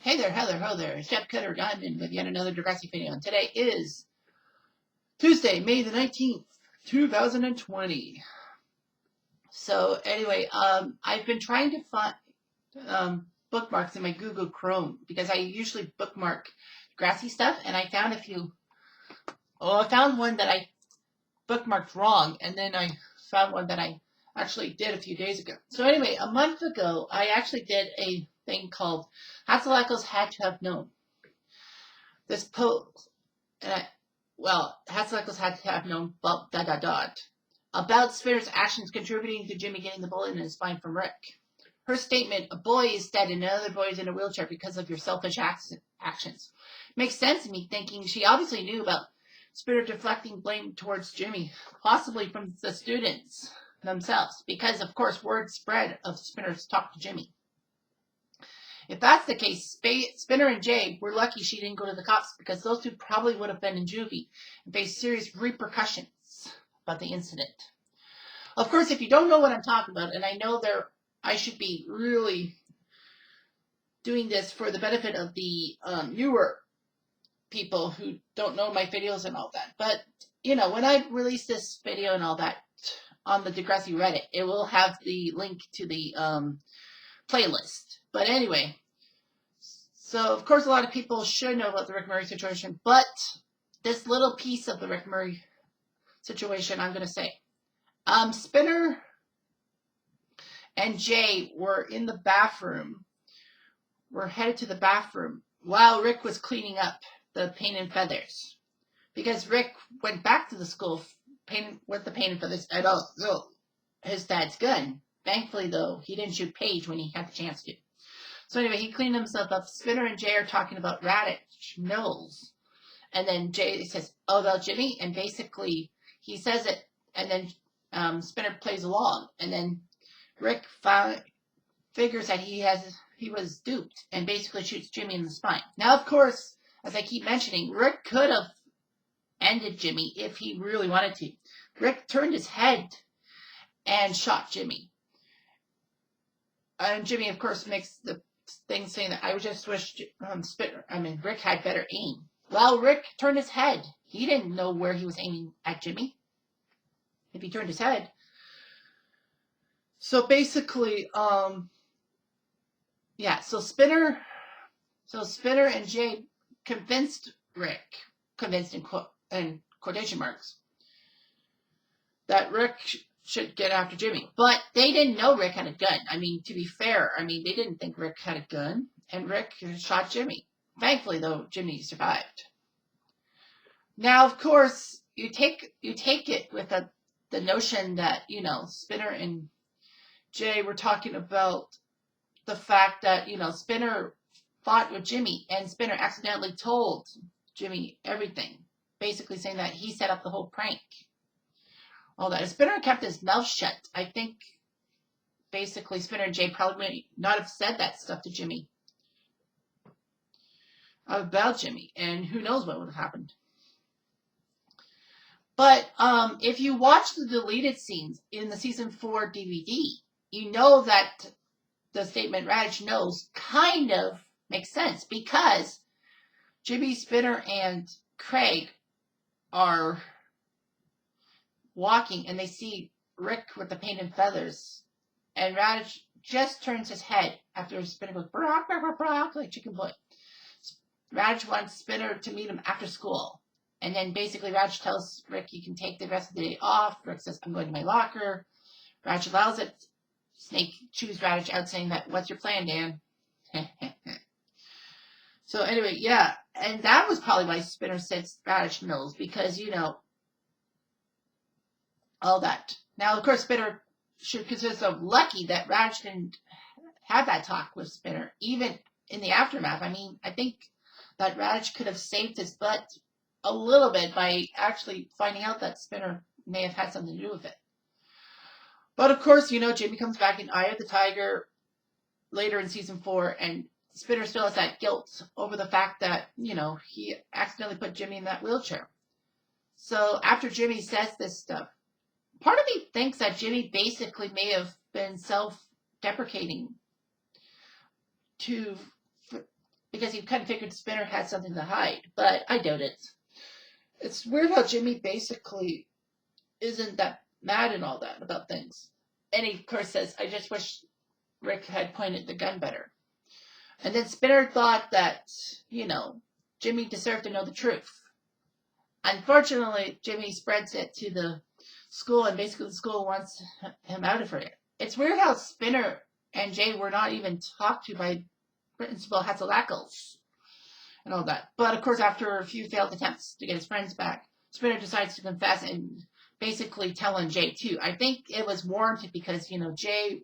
Hey there, ho there, Chef Cutter Diamond with yet another Degrassi video. And today is Tuesday, May the 19th, 2020. So anyway, I've been trying to find bookmarks in my Google Chrome because I usually bookmark Degrassi stuff, and I found a few. Oh, I found one that I bookmarked wrong, and then I found one that I actually did a few days ago. So anyway, a month ago, I actually did a thing called Hatzilakos Had to Have Known. This post, Hatzilakos had to have known, about Spinner's actions contributing to Jimmy getting the bullet in his spine from Rick. Her statement, a boy is dead and another boy is in a wheelchair because of your selfish actions, makes sense to me, thinking she obviously knew about Spinner deflecting blame towards Jimmy, possibly from the students themselves, because of course word spread of Spinner's talk to Jimmy. If that's the case, Spinner and Jay were lucky she didn't go to the cops, because those two probably would have been in juvie and faced serious repercussions about the incident. Of course, if you don't know what I'm talking about, and I know I should be really doing this for the benefit of the newer people who don't know my videos and all that, but when I release this video and all that on the Degrassi Reddit, it will have the link to the playlist. But anyway, so of course a lot of people should know about the Rick Murray situation, but this little piece of the Rick Murray situation I'm going to say. Spinner and Jay were in the bathroom, were headed to the bathroom while Rick was cleaning up the paint and feathers, because Rick went back to the school with the paint and feathers and also his dad's gun. Thankfully, though, he didn't shoot Paige when he had the chance to. So anyway, he cleaned himself up. Spinner and Jay are talking about Raditch knows. And then Jay says, oh, about Jimmy? And basically, he says it, and then Spinner plays along. And then Rick figures that he was duped and basically shoots Jimmy in the spine. Now, of course, as I keep mentioning, Rick could have ended Jimmy if he really wanted to. Rick turned his head and shot Jimmy. And Jimmy, of course, makes the thing saying that I just wish Rick had better aim. Well, Rick turned his head. He didn't know where he was aiming at Jimmy if he turned his head. So basically, so Spinner and Jay convinced Rick, in quotation marks, that Rick should get after Jimmy. But they didn't know Rick had a gun. I mean, to be fair, they didn't think Rick had a gun, and Rick shot Jimmy. Thankfully, though, Jimmy survived. Now, of course, you take it with the notion that, Spinner and Jay were talking about the fact that, Spinner fought with Jimmy, and Spinner accidentally told Jimmy everything, basically saying that he set up the whole prank. All that. If Spinner kept his mouth shut, I think basically Spinner and Jay probably may not have said that stuff to Jimmy about Jimmy, and who knows what would have happened. But if you watch the deleted scenes in the season 4 DVD, you know that the statement Raditch knows kind of makes sense, because Jimmy, Spinner, and Craig are walking, and they see Rick with the paint and feathers, and Raditch just turns his head after Spinner goes brock, brock, brock, like chicken boy. Raditch wants Spinner to meet him after school, and then basically Raditch tells Rick he can take the rest of the day off. Rick says, I'm going to my locker. Raditch allows it. Snake chews Raditch out, saying that, what's your plan, Dan? So anyway, yeah, and that was probably why Spinner said Raditch knows, because, all that. Now, of course, Spinner should consider himself lucky that Raditch didn't have that talk with Spinner, even in the aftermath. I think that Raditch could have saved his butt a little bit by actually finding out that Spinner may have had something to do with it. But, of course, Jimmy comes back in Eye of the Tiger later in season 4, and Spinner still has that guilt over the fact that, he accidentally put Jimmy in that wheelchair. So, after Jimmy says this stuff, part of me thinks that Jimmy basically may have been self-deprecating to because he kind of figured Spinner had something to hide, but I doubt it. It's weird how Jimmy basically isn't that mad and all that about things. And he, of course, says, I just wish Rick had pointed the gun better. And then Spinner thought that, Jimmy deserved to know the truth. Unfortunately, Jimmy spreads it to the school, and basically the school wants him out of it. It's weird how Spinner and Jay were not even talked to by Principal Hatzilakos and all that. But, of course, after a few failed attempts to get his friends back, Spinner decides to confess and basically tell on Jay, too. I think it was warranted because, Jay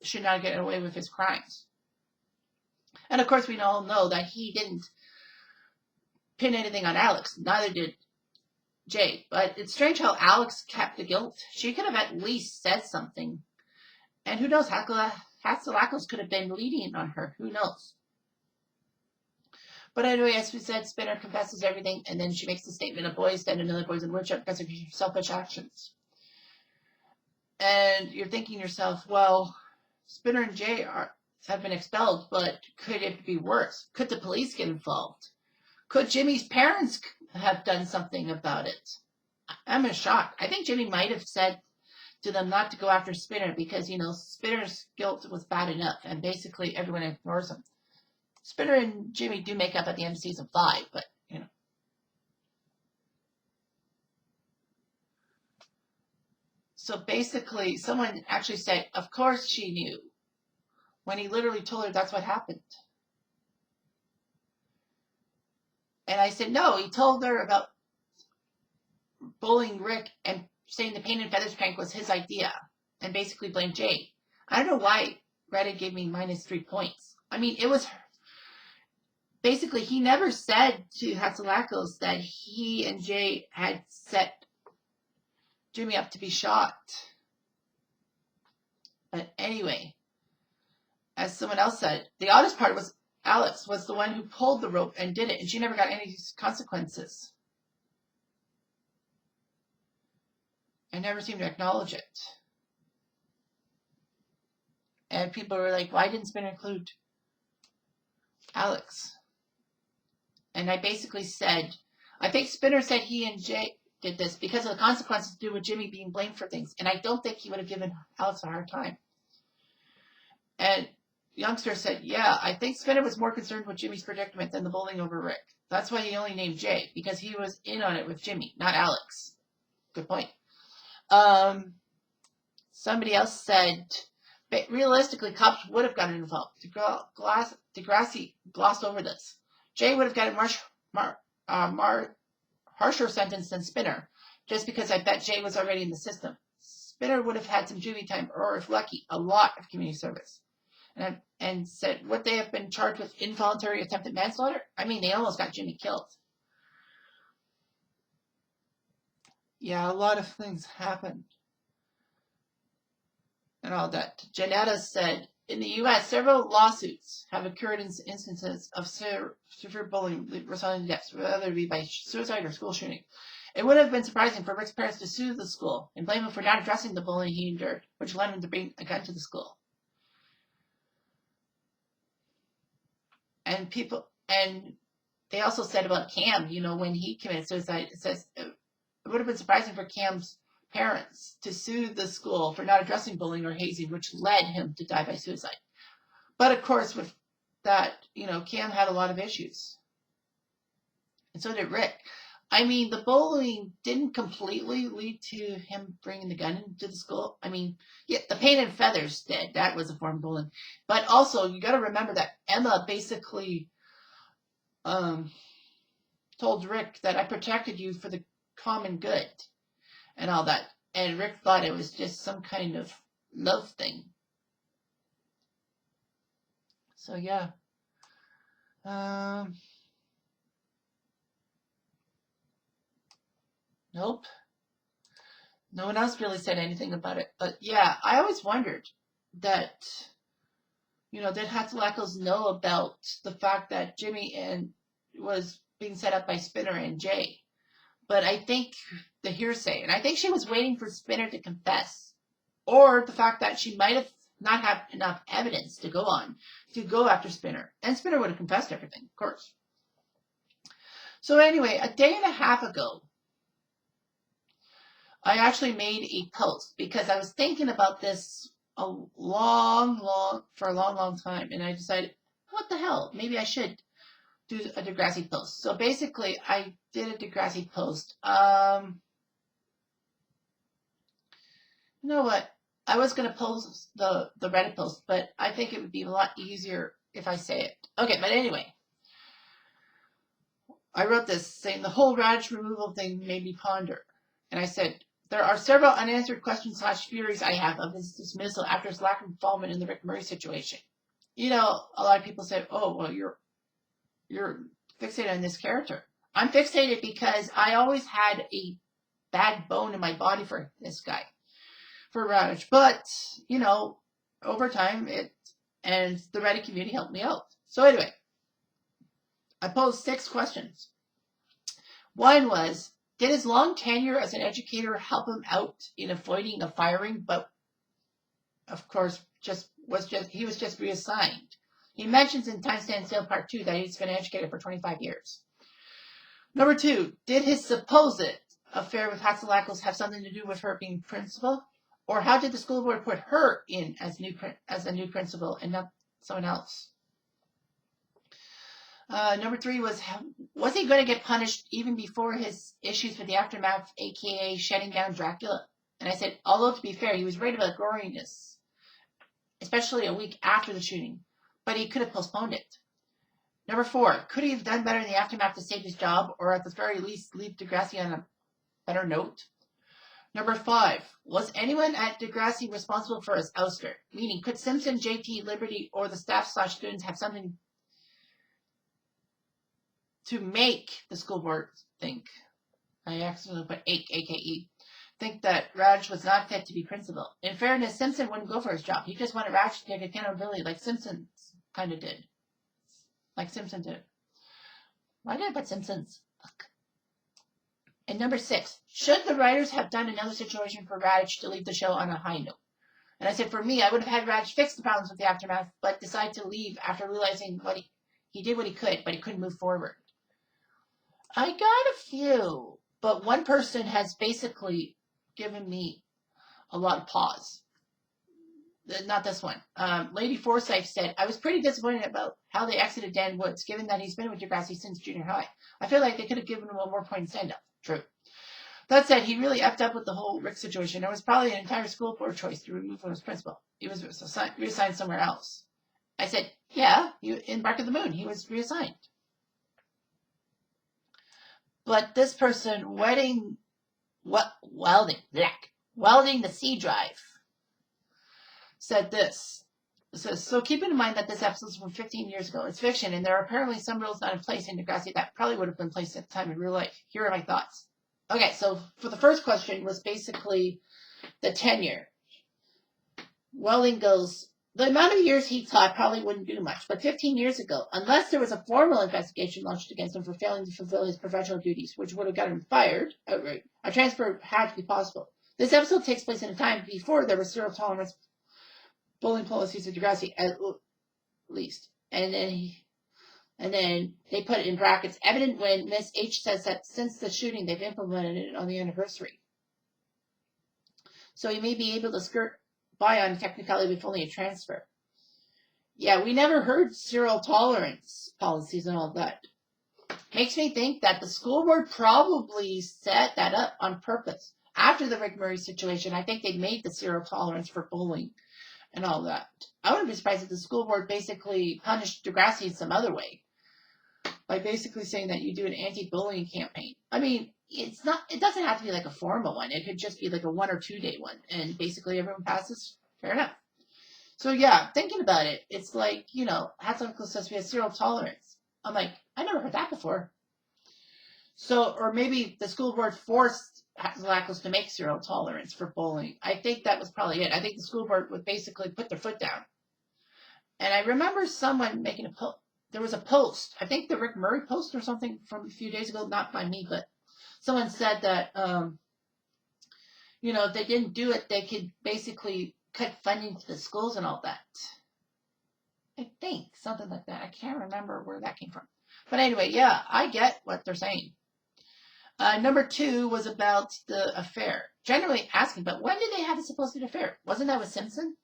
should not get away with his crimes. And, of course, we all know that he didn't pin anything on Alex. Neither did Jay. But it's strange how Alex kept the guilt. She could have at least said something. And who knows, Hatzilakos could have been leading on her. Who knows? But anyway, as we said, Spinner confesses everything, and then she makes the statement, a boy is dead and another boy's in wheelchair because of your selfish actions. And you're thinking to yourself, well, Spinner and Jay have been expelled, but could it be worse? Could the police get involved? Could Jimmy's parents have done something about it? I'm in shock. I think Jimmy might have said to them not to go after Spinner because, Spinner's guilt was bad enough, and basically everyone ignores him. Spinner and Jimmy do make up at the end of season 5, but, So basically, someone actually said, of course she knew, when he literally told her that's what happened. And I said, no, he told her about bullying Rick and saying the paint and feathers prank was his idea and basically blamed Jay. I don't know why Reddit gave me -3 points. I mean, it was basically, he never said to Hatzilakos that he and Jay had set Jimmy up to be shot. But anyway, as someone else said, the oddest part was Alex was the one who pulled the rope and did it, and she never got any consequences. I never seemed to acknowledge it. And people were like, why didn't Spinner include Alex? And I basically said, I think Spinner said he and Jay did this because of the consequences to do with Jimmy being blamed for things. And I don't think he would have given Alex a hard time. And Youngster said, yeah, I think Spinner was more concerned with Jimmy's predicament than the bullying over Rick. That's why he only named Jay, because he was in on it with Jimmy, not Alex. Good point. Somebody else said, but realistically, cops would have gotten involved. Degrassi glossed over this. Jay would have gotten harsher sentence than Spinner, just because I bet Jay was already in the system. Spinner would have had some juvie time, or if lucky, a lot of community service. And said, would they have been charged with involuntary attempted manslaughter? I mean, they almost got Jimmy killed. Yeah, a lot of things happened. And all that. Janetta said, in the U.S., several lawsuits have occurred in instances of severe bullying resulting in deaths, whether it be by suicide or school shooting. It would have been surprising for Rick's parents to sue the school and blame him for not addressing the bullying he endured, which led him to bring a gun to the school. And they also said about Cam, when he committed suicide, it says it would have been surprising for Cam's parents to sue the school for not addressing bullying or hazing, which led him to die by suicide. But of course, with that, Cam had a lot of issues. And so did Rick. I mean, the bullying didn't completely lead to him bringing the gun into the school. I mean, yeah, the paint and feathers did. That was a form of bullying. But also, you got to remember that Emma basically told Rick that I protected you for the common good and all that. And Rick thought it was just some kind of love thing. So, yeah. Nope. No one else really said anything about it. But, yeah, I always wondered that, did Hatzilakos know about the fact that Jimmy was being set up by Spinner and Jay? But I think the hearsay, and I think she was waiting for Spinner to confess, or the fact that she might have not have enough evidence to go after Spinner. And Spinner would have confessed everything, of course. So anyway, a day and a half ago, I actually made a post because I was thinking about this for a long time. And I decided, what the hell? Maybe I should do a Degrassi post. So basically, I did a Degrassi post. You know what? I was going to post the Reddit post, but I think it would be a lot easier if I say it. Okay, but anyway. I wrote this saying the whole Raditch removal thing made me ponder. And I said, there are several unanswered questions / theories I have of his dismissal after his lack of involvement in the Rick Murray situation. You know, a lot of people say, oh, well, you're fixated on this character. I'm fixated because I always had a bad bone in my body for this guy, for Raditch. But, you know, over time, and the Reddit community helped me out. So anyway, I posed 6 questions. One was, did his long tenure as an educator help him out in avoiding a firing? But, of course, he was just reassigned. He mentions in Time Stand Still Part 2 that he's been an educator for 25 years. Number 2, did his supposed affair with Hatzilakos have something to do with her being principal? Or how did the school board put her in as a new principal and not someone else? Number 3 was he going to get punished even before his issues with the Aftermath, aka shutting down Dracula? And I said, although to be fair, he was right about goriness, especially a week after the shooting, but he could have postponed it. Number 4, could he have done better in the Aftermath to save his job, or at the very least leave Degrassi on a better note? Number 5, was anyone at Degrassi responsible for his ouster? Meaning, could Simpson, JT, Liberty, or the staff / students have something to make the school board think, I accidentally put AKE, think that Raditch was not fit to be principal? In fairness, Simpson wouldn't go for his job. He just wanted Raditch to take accountability like Simpson kind of did. Like Simpson did. Why did I put Simpsons? Fuck. And number 6, should the writers have done another situation for Raditch to leave the show on a high note? And I said, for me, I would have had Raditch fix the problems with the Aftermath, but decided to leave after realizing he did what he could, but he couldn't move forward. I got a few, but one person has basically given me a lot of pause. Not this one. Lady Forsyth said, I was pretty disappointed about how they exited Dan Woods, given that he's been with Degrassi since junior high. I feel like they could have given him a more pointed send-up. True. That said, he really effed up with the whole Rick situation. It was probably an entire school board choice to remove him as principal. He was reassigned somewhere else. I said, yeah, in Bark of the Moon, he was reassigned. But this person welding the C drive said this. It says, so keep in mind that this episode is from 15 years ago. It's fiction, and there are apparently some rules not in place in Degrassi that probably would have been placed at the time in real life. Here are my thoughts. Okay, so for the first question was basically the tenure. Welding goes, the amount of years he taught probably wouldn't do much, but 15 years ago, unless there was a formal investigation launched against him for failing to fulfill his professional duties, which would have got him fired outright, a transfer had to be possible. This episode takes place in a time before there was zero tolerance bullying policies at Degrassi, at least. And then they put it in brackets, evident when Miss H says that since the shooting, they've implemented it on the anniversary. So you may be able to skirt by on technicality with only a transfer. Yeah, we never heard zero tolerance policies and all that. Makes me think that the school board probably set that up on purpose. After the Rick Murray situation, I think they made the zero tolerance for bullying and all that. I wouldn't be surprised if the school board basically punished Degrassi in some other way by basically saying that you do an anti-bullying campaign. I mean, it doesn't have to be like a formal one. It could just be like a 1 or 2 day one, and basically everyone passes. Fair enough. So yeah, thinking about it, it's like, you know, Hatzilakos says we have zero tolerance. I'm like, I never heard that before. So, or maybe the school board forced Hatzilakos to make zero tolerance for bullying. I think that was probably it. I think the school board would basically put their foot down. And I remember someone making a post. There was a post, I think the Rick Murray post or something from a few days ago, not by me, but someone said that, you know, if they didn't do it, they could basically cut funding to the schools and all that. I think something like that. I can't remember where that came from. But anyway, yeah, I get what they're saying. Number 2 was about the affair. Generally asking, but when did they have a supposed affair? Wasn't that with Simpson?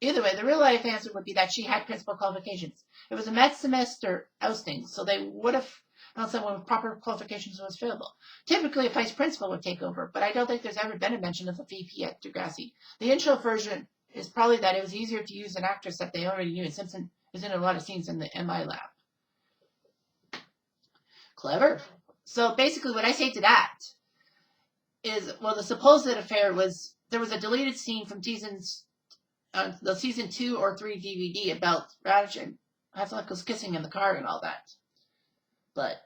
Either way, the real life answer would be that she had principal qualifications. It was a mid-semester ousting, so they would have found someone with proper qualifications who was fillable. Typically, a vice principal would take over, but I don't think there's ever been a mention of a VP at Degrassi. The intro version is probably that it was easier to use an actress that they already knew, and Simpson is in a lot of scenes in the MI lab. Clever. So basically what I say to that is, well, the supposed affair was, there was a deleted scene from the season 2 or 3 DVD about Raditch and Hatzilakos kissing in the car and all that. But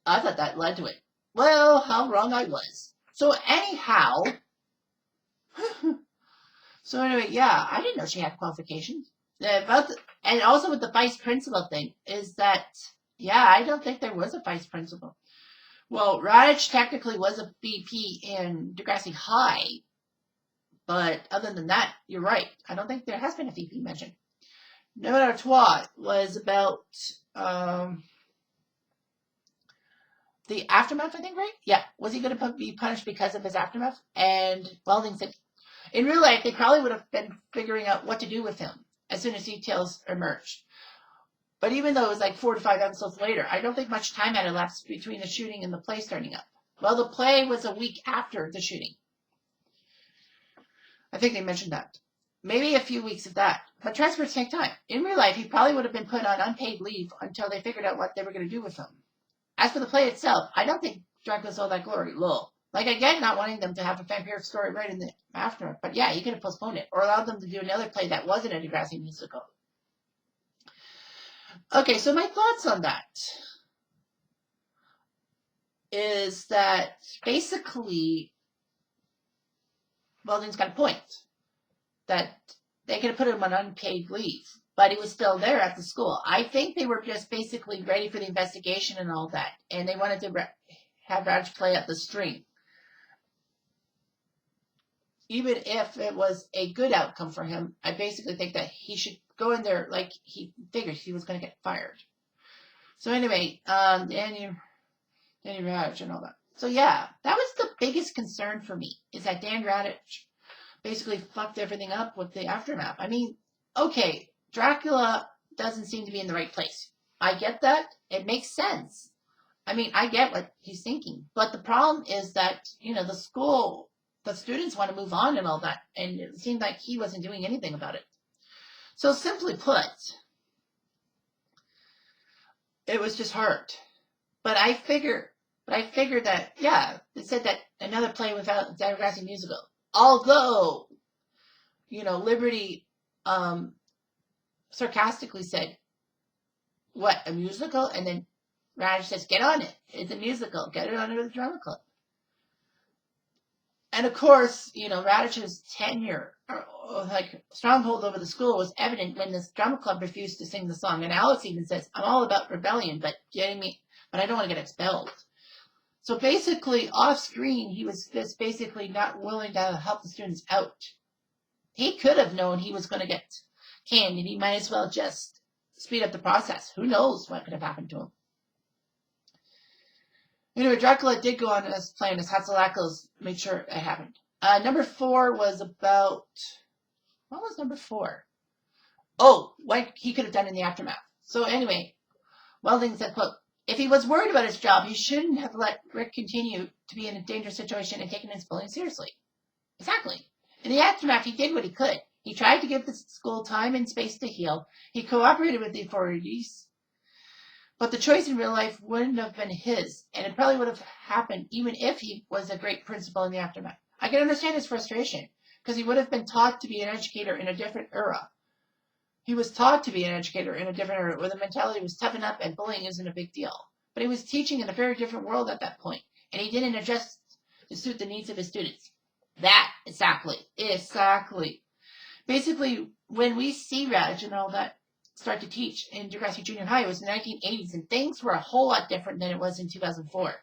I thought that led to it. Well, how wrong I was. So anyhow, yeah, I didn't know she had qualifications. And also with the vice principal thing is that, yeah, I don't think there was a vice principal. Well, Raditch technically was a VP in Degrassi High, but other than that, you're right. I don't think there has been a VP mentioned. Number 3 was about the aftermath, I think, right? Yeah. Was he going to be punished because of his aftermath? And Welding said, in real life, they probably would have been figuring out what to do with him as soon as details emerged. But even though it was like 4 to 5 episodes later, I don't think much time had elapsed between the shooting and the play starting up. Well, the play was a week after the shooting. I think they mentioned that. Maybe a few weeks of that. But transfers take time. In real life, he probably would have been put on unpaid leave until they figured out what they were going to do with him. As for the play itself, I don't think Dracula's all that glory. Lol. Like, again, not wanting them to have a vampiric story right in the aftermath. But yeah, you could have postponed it. Or allowed them to do another play that wasn't a Degrassi musical. Okay, so my thoughts on that is that basically Welding's got a point. That they could have put him on unpaid leave, but he was still there at the school. I think they were just basically ready for the investigation and all that, and they wanted to have Raditch play up the string. Even if it was a good outcome for him, I basically think that he should go in there like he figured he was going to get fired. So anyway, Danny Raditch and all that. So yeah, that was the biggest concern for me, is that Dan Raditch basically fucked everything up with the aftermath. I mean, okay, Dracula doesn't seem to be in the right place. I get that. It makes sense. I mean, I get what he's thinking. But the problem is that, the school, the students want to move on and all that. And it seemed like he wasn't doing anything about it. So simply put, it was just hard. But I figured that, yeah, they said that another play without Degrassi musical. Although, Liberty sarcastically said, what, a musical? And then Raditch says, get on it. It's a musical. Get it under the drama club. And of course, Raditch's tenure, stronghold over the school was evident when this drama club refused to sing the song. And Alex even says, I'm all about rebellion, but I don't want to get expelled. So basically, off screen, he was just basically not willing to help the students out. He could have known he was going to get canned, and he might as well just speed up the process. Who knows what could have happened to him? Anyway, Dracula did go on as playing as Hatzilakos, made sure it happened. Number 4 was about, what was number 4? Oh, what he could have done in the aftermath. So anyway, Welding said, quote, if he was worried about his job, he shouldn't have let Rick continue to be in a dangerous situation and taken his bullying seriously. Exactly. In the aftermath, he did what he could. He tried to give the school time and space to heal. He cooperated with the authorities. But the choice in real life wouldn't have been his, and it probably would have happened even if he was a great principal in the aftermath. I can understand his frustration, because he would have been taught to be an educator in a different era. He was taught to be an educator in a different era where the mentality was toughen up and bullying isn't a big deal. But he was teaching in a very different world at that point, and he didn't adjust to suit the needs of his students. That, exactly. Basically, when we see Raditch and all that start to teach in Degrassi Junior High, it was in the 1980s, and things were a whole lot different than it was in 2004.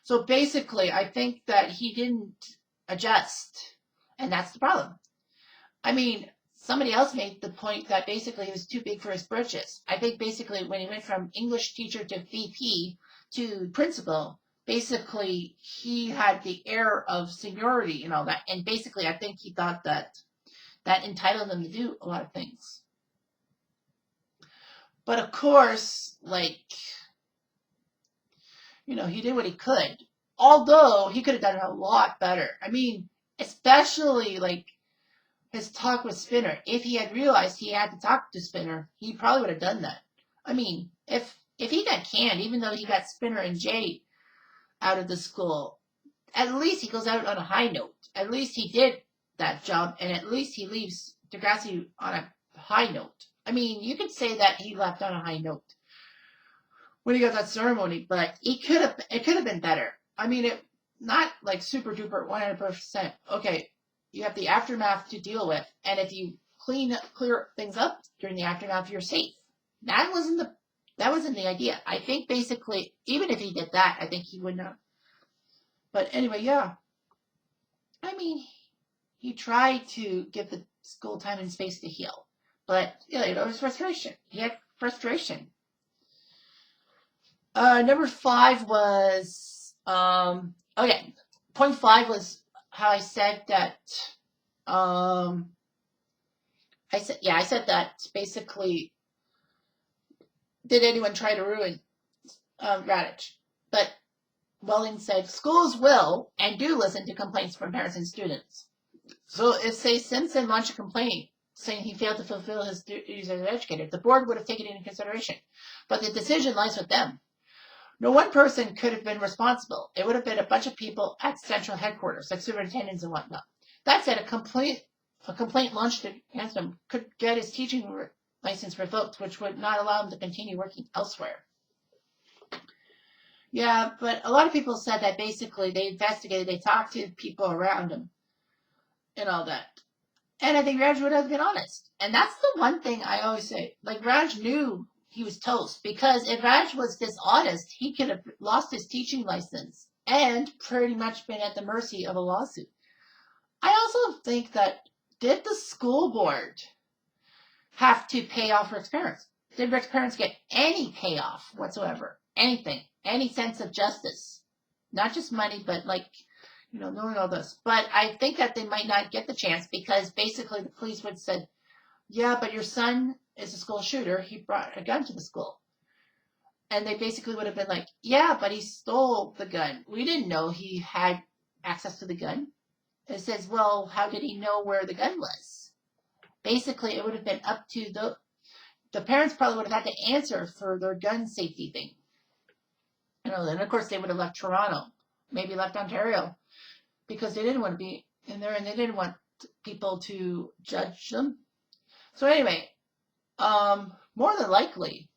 So basically, I think that he didn't adjust, and that's the problem. I mean, somebody else made the point that basically he was too big for his britches. I think basically when he went from English teacher to VP to principal, basically he had the air of seniority and all that. And basically I think he thought that that entitled him to do a lot of things. But of course, like, you know, he did what he could. Although he could have done it a lot better. I mean, especially like his talk with Spinner. If he had realized he had to talk to Spinner, he probably would have done that. I mean, if he got canned, even though he got Spinner and Jay out of the school, at least he goes out on a high note. At least he did that job, and at least he leaves Degrassi on a high note. I mean, you could say that he left on a high note when he got that ceremony, but it could have been better. I mean, it not like super duper 100%. Okay, you have the aftermath to deal with, and if you clear things up during the aftermath, you're safe. That wasn't the idea. I think basically, even if he did that, I think he would not. But anyway, yeah. I mean, he tried to give the school time and space to heal, but yeah, it was frustration. He had frustration. Number 5 was okay. Point 5 was how I said that I said that basically, did anyone try to ruin Raditch? But Welling said schools will and do listen to complaints from parents and students. So if, say, Simpson launched a complaint saying he failed to fulfill his duties as an educator, the board would have taken it into consideration. But the decision lies with them. No one person could have been responsible. It would have been a bunch of people at central headquarters, like superintendents and whatnot. That said, a complaint launched against him could get his teaching license revoked, which would not allow him to continue working elsewhere. Yeah, but a lot of people said that basically they investigated, they talked to people around him and all that. And I think Raj would have been honest. And that's the one thing I always say. Like, Raj knew he was toast, because if Raj was dishonest, he could have lost his teaching license and pretty much been at the mercy of a lawsuit. I also think that, did the school board have to pay off Rick's parents? Did Rick's parents get any payoff whatsoever? Anything? Any sense of justice? Not just money, but like, you know, knowing all this. But I think that they might not get the chance, because basically the police would have said, yeah, but your son is a school shooter. He brought a gun to the school. And they basically would have been like, yeah, but he stole the gun. We didn't know he had access to the gun. It says, well, how did he know where the gun was? Basically, it would have been up to the parents probably would have had to answer for their gun safety thing. You know, then of course they would have left Toronto, maybe left Ontario, because they didn't want to be in there and they didn't want people to judge them. So anyway, more than likely,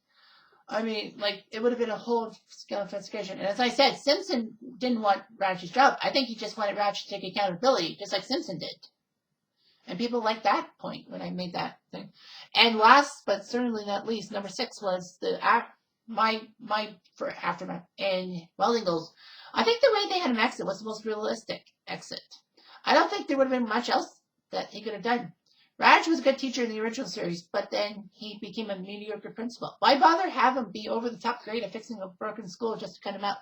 I mean, like, it would have been a whole scale investigation. And as I said, Simpson didn't want Raditch's job. I think he just wanted Raditch to take accountability, just like Simpson did. And people liked that point when I made that thing. And last, but certainly not least, number 6 was my for aftermath. And Welding goes, I think the way they had him exit was the most realistic exit. I don't think there would have been much else that he could have done. Raj was a good teacher in the original series, but then he became a mediocre principal. Why bother have him be over the top great at fixing a broken school just to cut him out?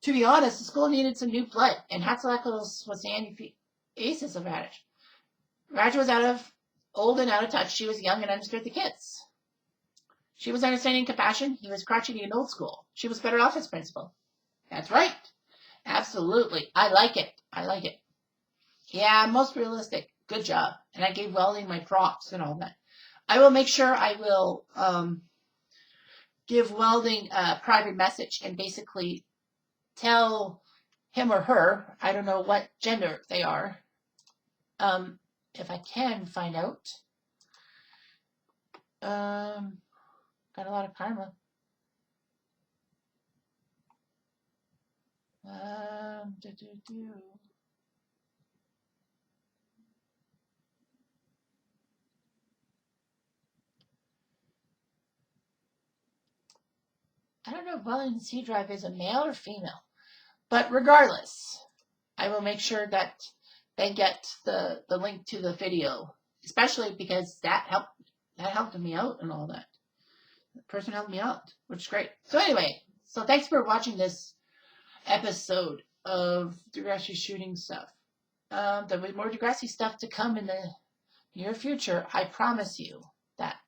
To be honest, the school needed some new blood, and Hatzilakos was the anti-aces of Raditch. Raj was old and out of touch. She was young and understood the kids. She was understanding compassion. He was crotchety and old school. She was better off as principal. That's right. Absolutely. I like it. Yeah, most realistic. Good job. And I gave Welding my props and all that. I will make sure I will give Welding a private message and basically tell him or her, I don't know what gender they are, if I can find out. Got a lot of karma. I don't know if Welding C Drive is a male or female, but regardless, I will make sure that they get the link to the video especially because that helped me out and all that. The person helped me out, which is great. So anyway, so thanks for watching this episode of Degrassi shooting stuff. There'll be more Degrassi stuff to come in the near future. I promise you that.